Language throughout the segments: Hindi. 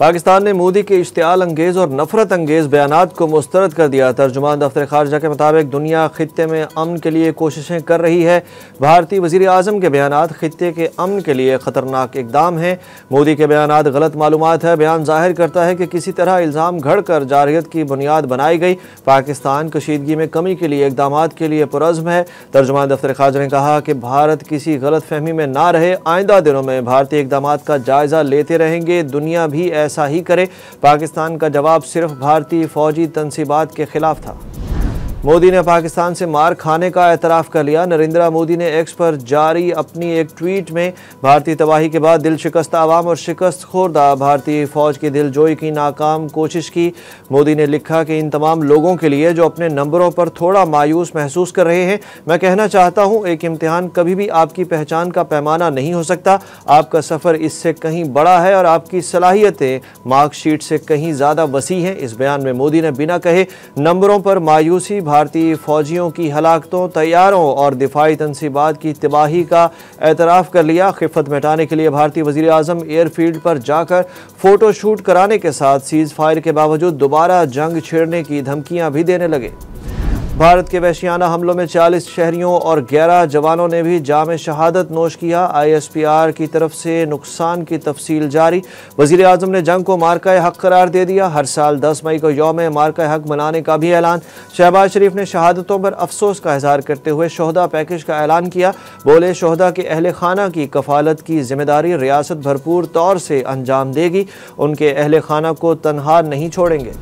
पाकिस्तान ने मोदी के इश्तियाल अंगेज़ और नफरत अंगेज़ बयानात को मुस्तरद कर दिया। तर्जुमान दफ्तर खारजा के मुताबिक दुनिया खित्ते में अमन के लिए कोशिशें कर रही है। भारतीय वज़ीर आज़म के बयानात खित्ते के अमन के लिए ख़तरनाक इक़दाम हैं। मोदी के बयानात गलत मालूमात है। बयान ज़ाहिर करता है कि किसी तरह इल्ज़ाम घड़ कर जारहियत की बुनियाद बनाई गई। पाकिस्तान कशीदगी में कमी के लिए इक़दाम के लिए पुरज़्म है। तर्जुमान दफ्तर खारजा ने कहा कि भारत किसी गलत फहमी में ना रहे। आइंदा दिनों में भारतीय इक़दाम का जायज़ा लेते रहेंगे। दुनिया भी ऐसा ही करे। पाकिस्तान का जवाब सिर्फ भारतीय फौजी तनसीबात के खिलाफ था। मोदी ने पाकिस्तान से मार खाने का एतराफ़ कर लिया। नरेंद्र मोदी ने एक्स पर जारी अपनी एक ट्वीट में भारतीय तबाही के बाद दिल शिकस्त आवाम और शिकस्त खोरदा भारतीय फ़ौज की दिलजोई की नाकाम कोशिश की। मोदी ने लिखा कि इन तमाम लोगों के लिए जो अपने नंबरों पर थोड़ा मायूस महसूस कर रहे हैं, मैं कहना चाहता हूँ एक इम्तिहान कभी भी आपकी पहचान का पैमाना नहीं हो सकता। आपका सफ़र इससे कहीं बड़ा है और आपकी सलाहियतें मार्कशीट से कहीं ज़्यादा वसी हैं। इस बयान में मोदी ने बिना कहे नंबरों पर मायूसी, भारतीय फौजियों की हलाकतों, तैयारों और दिफाई तनसीबात की तबाही का एतराफ़ कर लिया। खिफ़त मिटाने के लिए भारतीय वज़ीर आज़म एयरफील्ड पर जाकर फ़ोटो शूट कराने के साथ सीज़ फायर के बावजूद दोबारा जंग छेड़ने की धमकियां भी देने लगे। भारत के वहशियाना हमलों में 40 शहरियों और 11 जवानों ने भी जाम शहादत नोश किया। ISPR की तरफ से नुकसान की तफसील जारी। वज़ीर आज़म ने जंग को मार्का हक़ करार दे दिया। हर साल 10 मई को यौम मार्का हक़ मनाने का भी ऐलान। शहबाज शरीफ ने शहादतों पर अफसोस का इजहार करते हुए शोहदा पैकेज का ऐलान किया। बोले, शोहदा के अहले खाना की कफालत की जिम्मेदारी रियासत भरपूर तौर से अंजाम देगी। उनके अहले खाना को तनहा नहीं छोड़ेंगे।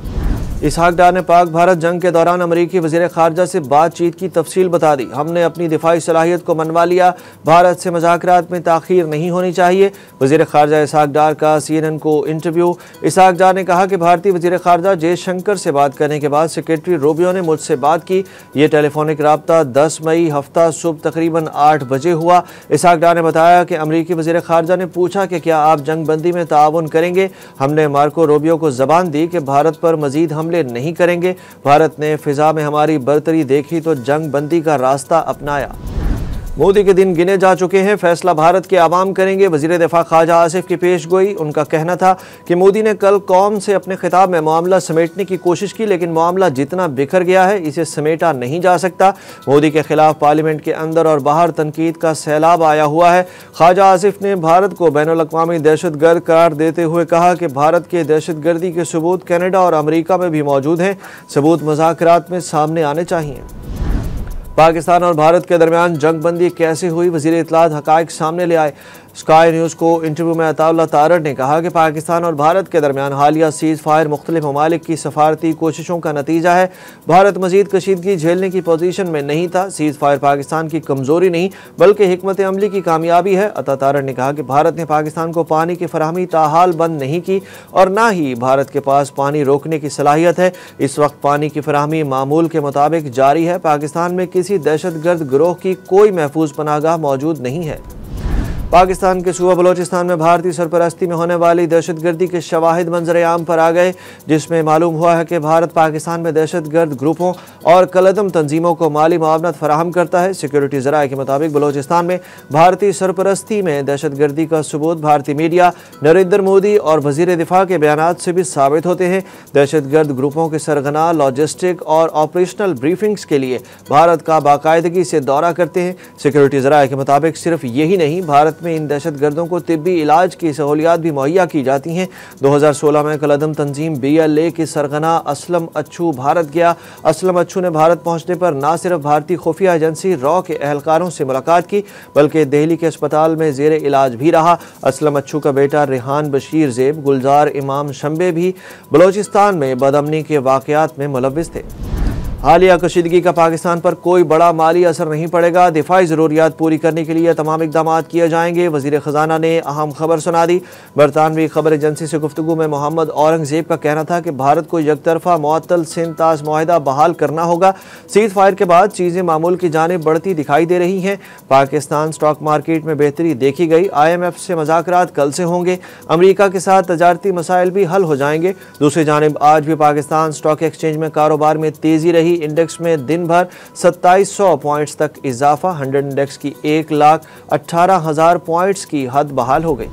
इसहाक डार ने पाक भारत जंग के दौरान अमरीकी वज़ीर खारजा से बातचीत की तफसील बता दी। हमने अपनी दिफाई सलाहियत को मनवा लिया। भारत से मुज़ाकरात में ताख़ीर नहीं होनी चाहिए। वज़ीर खारजा इसहाक डार का CNN को इंटरव्यू। इसहाक डार ने कहा कि भारतीय वज़ीर खारजा जयशंकर से बात करने के बाद सेक्रेटरी रूबियो ने मुझसे बात की। ये टेलीफोनिक रब्ता 10 मई हफ्ता सुबह तकरीबन 8 बजे हुआ। इसहाक डार ने बताया कि अमरीकी वज़ीर खारजा ने पूछा कि क्या आप जंग बंदी में ताउन करेंगे। हमने मार्को रूबियो को ज़बान दी कि भारत पर मज़ीद नहीं करेंगे। भारत ने फिजा में हमारी बरतरी देखी तो जंग बंदी का रास्ता अपनाया। मोदी के दिन गिने जा चुके हैं, फैसला भारत के आवाम करेंगे। वज़ीर दिफा ख्वाजा आसिफ की पेश गोई। उनका कहना था कि मोदी ने कल कौम से अपने खिताब में मामला समेटने की कोशिश की, लेकिन मामला जितना बिखर गया है इसे समेटा नहीं जा सकता। मोदी के खिलाफ पार्लियामेंट के अंदर और बाहर तनकीद का सैलाब आया हुआ है। ख्वाजा आसिफ ने भारत को बैनुल-अक़वामी दहशतगर्द करार देते हुए कहा कि भारत के दहशतगर्दी के सबूत कनाडा और अमरीका में भी मौजूद हैं। सबूत मुज़ाकरात में सामने आने चाहिए। पाकिस्तान और भारत के दरमियान जंग बंदी कैसे हुई, वज़ीर इत्तलात हक़ाइक़ सामने ले आए। स्काई न्यूज़ को इंटरव्यू में अताउल्लाह तारड़ ने कहा कि पाकिस्तान और भारत के दरमियान हालिया सीज़ फायर मुख्तलिफ ममालिक की सफारती कोशिशों का नतीजा है। भारत मज़ीद कशीदगी झेलने की पोजीशन में नहीं था। सीज़ फायर पाकिस्तान की कमज़ोरी नहीं बल्कि हिकमत अमली की कामयाबी है। अता तारड़ ने कहा कि भारत ने पाकिस्तान को पानी की फराहमी ताहाल बंद नहीं की और ना ही भारत के पास पानी रोकने की सलाहियत है। इस वक्त पानी की फराहमी मामूल के मुताबिक जारी है। पाकिस्तान में किसी दहशतगर्द गिरोह की कोई महफूज पनाहगाह मौजूद नहीं है। पाकिस्तान के सूबा बलोचिस्तान में भारतीय सरपरस्ती में होने वाली दहशतगर्दी के शवाहिद मंजर आम पर आ गए, जिसमें मालूम हुआ है कि भारत पाकिस्तान में दहशतगर्द ग्रुपों और कलअदम तंजीमों को माली मुआवनत फराहम करता है। सिक्योरिटी ज़राए के मुताबिक बलोचिस्तान में भारतीय सरपरस्ती में दहशतगर्दी का सबूत भारतीय मीडिया, नरेंद्र मोदी और वज़ीर दिफा के बयानात से भी साबित होते हैं। दहशतगर्द ग्रुपों के सरगना लॉजिस्टिक और ऑपरेशनल ब्रीफिंग्स के लिए भारत का बाकायदगी से दौरा करते हैं। सिक्योरिटी ज़राए के मुताबिक सिर्फ यही नहीं, भारत में इन दहशतगर्दों को तिब्बी इलाज की सहूलियात भी मुहैया की जाती हैं। 2016 में कलअदम तंजीम BLA की सरगना असलम अच्छू भारत गया। असलम अच्छू ने भारत पहुंचने पर न सिर्फ भारतीय खुफिया एजेंसी रॉ के अहलकारों से मुलाकात की बल्कि दिल्ली के अस्पताल में जेर इलाज भी रहा। असलम अच्छू का बेटा रेहान बशीर ज़ेब, गुलजार इमाम शंबे भी बलोचिस्तान में बदअमनी के वाक़यात में मुलव्विस थे। हालिया कशीदगी का पाकिस्तान पर कोई बड़ा माली असर नहीं पड़ेगा। दिफाई ज़रूरियात पूरी करने के लिए तमाम इक़दाम किए जाएंगे। वज़ीर ख़जाना ने अहम खबर सुना दी। बरतानवी खबर एजेंसी से गुफ्तगू में मोहम्मद औरंगज़ेब का कहना था कि भारत को यकतरफ़ा मुअत्तल सिंध-ताश मुआहिदा बहाल करना होगा। सीज़ फायर के बाद चीज़ें मामूल की जानिब बढ़ती दिखाई दे रही हैं। पाकिस्तान स्टॉक मार्केट में बेहतरी देखी गई। IMF से मुज़ाकरात कल से होंगे। अमरीका के साथ तजारती मसाइल भी हल हो जाएंगे। दूसरी जानिब आज भी पाकिस्तान स्टॉक एक्सचेंज में कारोबार में तेज़ी रही। इंडेक्स में दिन भर 2700 पॉइंट्स तक इजाफा। 100 इंडेक्स की 1,18,000 पॉइंट्स की हद बहाल हो गई।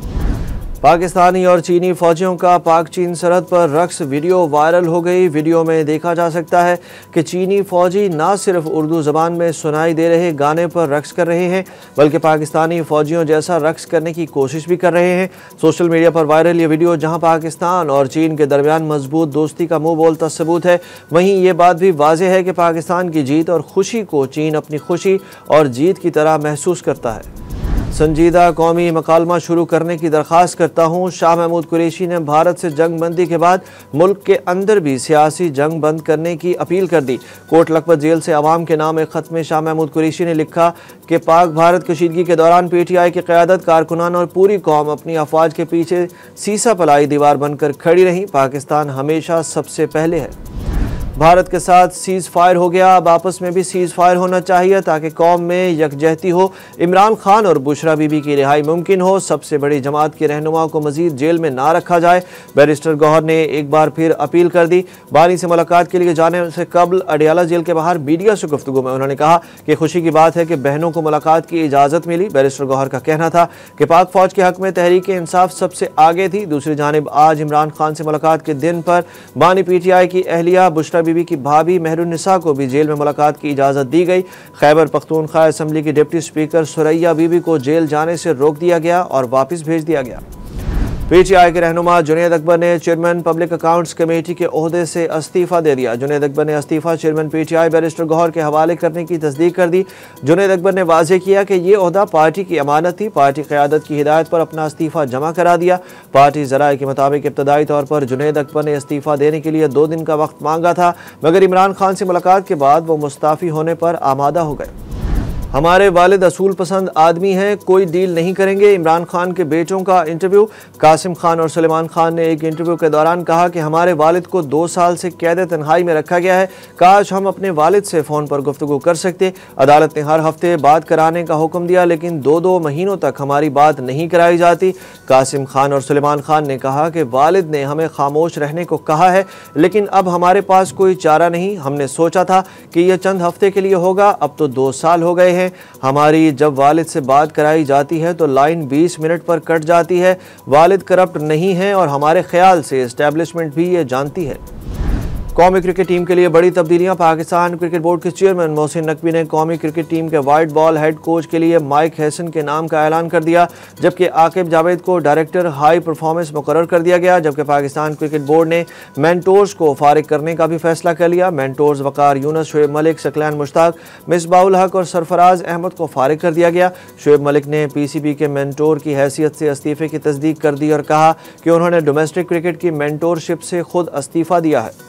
पाकिस्तानी और चीनी फौजियों का पाक चीन सरहद पर रक्स वीडियो वायरल हो गई। वीडियो में देखा जा सकता है कि चीनी फौजी न सिर्फ उर्दू ज़बान में सुनाई दे रहे गाने पर रक्स कर रहे हैं, बल्कि पाकिस्तानी फौजियों जैसा रक्स करने की कोशिश भी कर रहे हैं। सोशल मीडिया पर वायरल ये वीडियो, जहां पाकिस्तान और चीन के दरमियान मजबूत दोस्ती का मुंह बोलता सबूत है, वहीं ये बात भी वाज़ेह है कि पाकिस्तान की जीत और खुशी को चीन अपनी खुशी और जीत की तरह महसूस करता है। संजीदा कौमी मकालमा शुरू करने की दरख्वास्त करता हूँ। शाह महमूद कुरैशी ने भारत से जंग बंदी के बाद मुल्क के अंदर भी सियासी जंग बंद करने की अपील कर दी। कोट लखपत जेल से अवाम के नाम एक खत में शाह महमूद कुरैशी ने लिखा कि पाक भारत कशीदगी के दौरान PTI की क़यादत, कारकुनान और पूरी कौम अपनी अफवाज के पीछे सीसा पलाई दीवार बनकर खड़ी रही। पाकिस्तान हमेशा सबसे पहले है। भारत के साथ सीज़ फायर हो गया, अब आपस में भी सीज़ फायर होना चाहिए ताकि कौम में यकजहती हो, इमरान खान और बुशरा बीबी की रिहाई मुमकिन हो, सबसे बड़ी जमात के रहनुमा को मजीद जेल में ना रखा जाए। बैरिस्टर गौहर ने एक बार फिर अपील कर दी। बानी से मुलाकात के लिए जाने से कबल अडियाला जेल के बाहर मीडिया से गुफ्तगू में उन्होंने कहा कि खुशी की बात है कि बहनों को मुलाकात की इजाज़त मिली। बैरिस्टर गौहर का कहना था कि पाक फौज के हक में तहरीक इंसाफ सबसे आगे थी। दूसरी जानिब आज इमरान खान से मुलाकात के दिन पर बानी PTI की अहलिया बुशरा बीबी की भाभी मेहरुन्निसा को भी जेल में मुलाकात की इजाज़त दी गई। खैबर पख्तूनख्वा असेंबली की डिप्टी स्पीकर सुरैया बीबी को जेल जाने से रोक दिया गया और वापस भेज दिया गया। PTI के रहनुमा जुनैद अकबर ने चेयरमैन पब्लिक अकाउंट्स कमेटी के ओहदे से इस्तीफ़ा दे दिया। जुनैद अकबर ने इस्तीफ़ा चेयरमैन PTI बैरिस्टर गौहर के हवाले करने की तस्दीक कर दी। जुनैद अकबर ने वाज़ेह किया कि ये ओहदा पार्टी की अमानत थी। पार्टी क़यादत की हिदायत पर अपना इस्तीफ़ा जमा करा दिया। पार्टी ज़राए के मुताबिक इब्तदाई तौर पर जुनैद अकबर ने इस्तीफ़ा देने के लिए 2 दिन का वक्त मांगा था, मगर इमरान खान से मुलाकात के बाद वो मुस्ताफ़ी होने पर आमादा हो गए। हमारे वालिद असूल पसंद आदमी हैं, कोई डील नहीं करेंगे। इमरान खान के बेटों का इंटरव्यू। कासिम खान और सुलेमान खान ने एक इंटरव्यू के दौरान कहा कि हमारे वालिद को 2 साल से कैद तन्हाई में रखा गया है। काश हम अपने वालिद से फ़ोन पर गुफ्तगू कर सकते। अदालत ने हर हफ्ते बात कराने का हुक्म दिया, लेकिन 2-2 महीनों तक हमारी बात नहीं कराई जाती। कासिम खान और सुलेमान खान ने कहा कि वालिद ने हमें खामोश रहने को कहा है, लेकिन अब हमारे पास कोई चारा नहीं। हमने सोचा था कि यह चंद हफ्ते के लिए होगा, अब तो 2 साल हो गए हैं। हमारी जब वालिद से बात कराई जाती है तो लाइन 20 मिनट पर कट जाती है। वालिद करप्ट नहीं है और हमारे ख्याल से एस्टेब्लिशमेंट भी ये जानती है। कौमी क्रिकेट टीम के लिए बड़ी तब्दीलियां। पाकिस्तान क्रिकेट बोर्ड के चेयरमैन मोहसिन नकवी ने कौमी क्रिकेट टीम के वाइट बॉल हेड कोच के लिए माइक हैसन के नाम का ऐलान कर दिया, जबकि आकिब जावेद को डायरेक्टर हाई परफॉर्मेंस मुकर्रर कर दिया गया। जबकि पाकिस्तान क्रिकेट बोर्ड ने मेंटोर्स को फारिग करने का भी फैसला कर लिया। मेंटोर्स वकार यूनुस, शोएब मलिक, सकलैन मुश्ताक, मिसबाउल हक और सरफराज अहमद को फारिग कर दिया गया। शोएब मलिक ने PCB के मेंटोर की हैसियत से इस्तीफे की तस्दीक कर दी और कहा कि उन्होंने डोमेस्टिक क्रिकेट की मेंटोरशिप से खुद इस्तीफा दिया है।